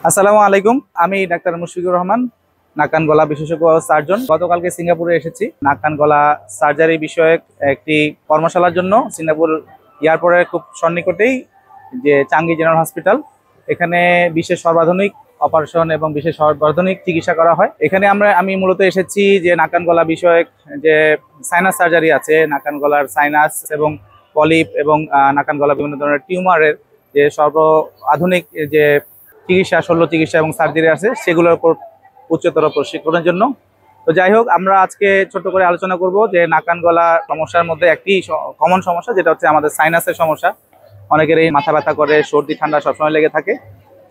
আসসালামু আলাইকুম। আমি ডাক্তার মুশফিকুর রহমান, নাক কান গলা বিশেষজ্ঞ সার্জন। গতকালকে সিঙ্গাপুরে এসেছি নাক কান গলা সার্জারি বিষয়ক একটি কর্মশালার জন্য। সিঙ্গাপুর এয়ারপোর্টের খুব সন্নিকটেই যে চাঙ্গি জেনারেল হসপিটাল, এখানে বিশেষ সর্বাধুনিক অপারেশন এবং বিশেষ সর্বাধুনিক চিকিৎসা করা হয়। এখানে আমি মূলত এসেছি যে নাক কান গলা বিষয়ক যে সাইনাস সার্জারি আছে, নাক কান গলার সাইনাস এবং পলিপ এবং নাক কান গলা বিভিন্ন ধরনের টিউমারের যে আধুনিক যে চিকিৎসা, শল্য চিকিৎসা এবং সার্জারি আছে, সেগুলোর উপর উচ্চতর প্রশিক্ষণের জন্য। তো যাই হোক, আমরা আজকে ছোট্ট করে আলোচনা করব যে নাক কান গলা সমস্যার মধ্যে একটি কমন সমস্যা, যেটা হচ্ছে আমাদের সাইনাসের সমস্যা। অনেকের এই মাথা ব্যথা করে, সর্দি ঠান্ডা সবসময় লেগে থাকে।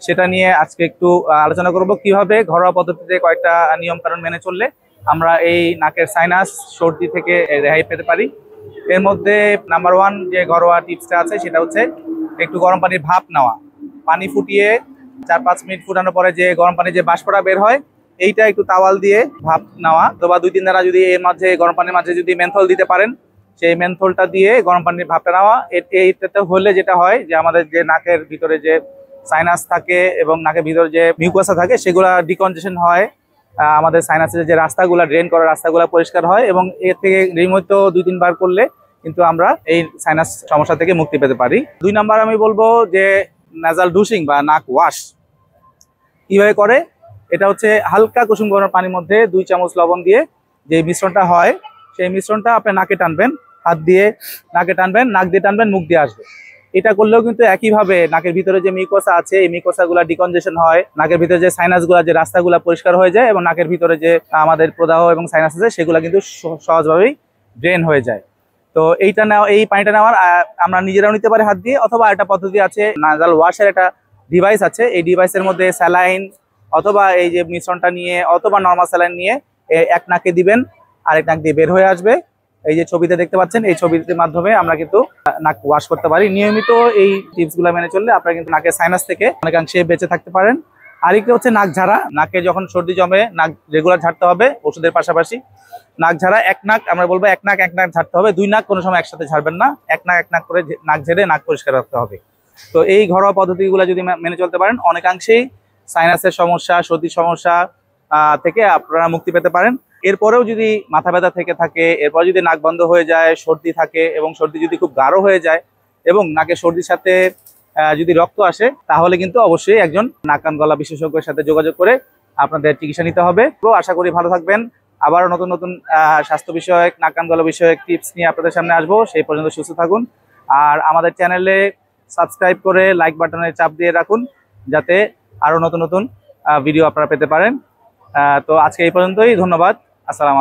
সেটা নিয়ে আজকে একটু আলোচনা করব কিভাবে ঘরোয়া পদ্ধতিতে কয়েকটা নিয়ম কানুন মেনে চললে আমরা এই নাকের সাইনাস সর্দি থেকে রেহাই পেতে পারি। এর মধ্যে নাম্বার 1 যে ঘরোয়া টিপসটা আছে সেটা হচ্ছে একটু গরম পানির ভাপ নেওয়া। পানি ফুটিয়ে 4-5 মিনিট ফুটানোর পরে যে গরম পানি যে বাষ্পটা বের হয়, এইটা একটু তাওয়াল দিয়ে ভাপ নেওয়া, অথবা 2-3 দ্বারা যদি এর মাঝে গরম পানির মাঝে যদি মেন্থল দিতে পারেন, সেই মেন্থলটা দিয়ে গরম পানির ভাপটা নেওয়া। এইটাতে হলে যেটা হয় যে আমাদের যে নাকের ভিতরে যে সাইনাস থাকে এবং নাকের ভিতরে যে মিউকাসা থাকে, সেগুলা ডিকনজেশন হয়। আমাদের সাইনাসের যে রাস্তাগুলা, ড্রেন করার রাস্তাগুলা পরিষ্কার হয়, এবং এর থেকে নিয়মিত 2-3 বার করলে কিন্তু আমরা এই সাইনাস সমস্যা থেকে মুক্তি পেতে পারি। 2 নাম্বার আমি বলবো যে নাজাল ডুশিং বা নাক ওয়াশ কিভাবে করে। এটা হচ্ছে হালকা কুসুম গরম পানির মধ্যে 2 চামচ লবণ দিয়ে যে মিশ্রণটা হয়, সেই মিশ্রণটা আপনি নাকে টানবেন, হাত দিয়ে নাকে টানবেন, নাক দিয়ে টানবেন, মুখ দিয়ে আসবে। এটা করলেও কিন্তু একইভাবে নাকের ভিতরে যে মিউকাসা আছে, এই মিউকাসাগুলা ডিকনজেশন হয়, নাকের ভিতরে যে সাইনাসগুলা যে রাস্তাগুলা পরিষ্কার হয়ে যায়, এবং নাকের ভিতরে যে আমাদের প্রদাহ এবং সাইনাস আছে সেগুলা কিন্তু সহজভাবেই ড্রেন হয়ে যায়। তো এই পানিটা নেওয়ার আমরা নিজেরাও নিতে পারি হাত দিয়ে, অথবা একটা পদ্ধতি আছে, নাজাল ওয়াশের একটা ডিভাইস আছে। এই ডিভাইসের মধ্যে স্যালাইন অথবা এই যে মিশ্রণটা নিয়ে, অথবা নর্মাল স্যালাইন নিয়ে এক নাকে দিবেন, আরেক নাক দিয়ে বের হয়ে আসবে। এই যে ছবিতে দেখতে পাচ্ছেন, এই ছবির মাধ্যমে আমরা কিন্তু নাক ওয়াশ করতে পারি। নিয়মিত এই টিপসগুলো মেনে চললে আপনারা কিন্তু নাকের সাইনাস থেকে অনেকাংশে বেঁচে থাকতে পারেন। আরেকটা হচ্ছে নাক ঝাড়া। নাকে যখন সর্দি জমে নাক রেগুলার ঝাড়তে হবে ওষুধের পাশাপাশি। নাক ঝাড়া এক নাক, আমরা বলবো এক নাক ঝাড়তে হবে। 2 নাক কোনো সময় একসাথে ঝাড়বেন না, এক নাক করে নাক ঝেড়ে নাক পরিষ্কার রাখতে হবে। তো এই ঘরোয়া পদ্ধতিগুলো যদি মেনে চলতে পারেন, অনেকাংশেই সাইনাসের সমস্যা, সর্দির সমস্যা থেকে আপনারা মুক্তি পেতে পারেন। এরপরেও যদি মাথা ব্যথা থেকে থাকে, এরপর যদি নাক বন্ধ হয়ে যায়, সর্দি থাকে, এবং সর্দি যদি খুব গাঢ় হয়ে যায়, এবং নাকের সর্দির সাথে যদি রক্ত আসে, তাহলে কিন্তু অবশ্যই একজন নাক কান গলা বিশেষজ্ঞের সাথে যোগাযোগ করে আপনাদের চিকিৎসা নিতে হবে। তো আশা করি ভালো থাকবেন। আবারও নতুন নতুন স্বাস্থ্য বিষয়ক, নাক কান গলা বিষয়ক টিপস নিয়ে আপনাদের সামনে আসবো। সেই পর্যন্ত সুস্থ থাকুন, আর আমাদের চ্যানেলে সাবস্ক্রাইব করে লাইক বাটনে চাপ দিয়ে রাখুন, যাতে আরো নতুন নতুন ভিডিও আপনারা পেতে পারেন। তো আজকে এই পর্যন্তই, ধন্যবাদ। আসসালাম।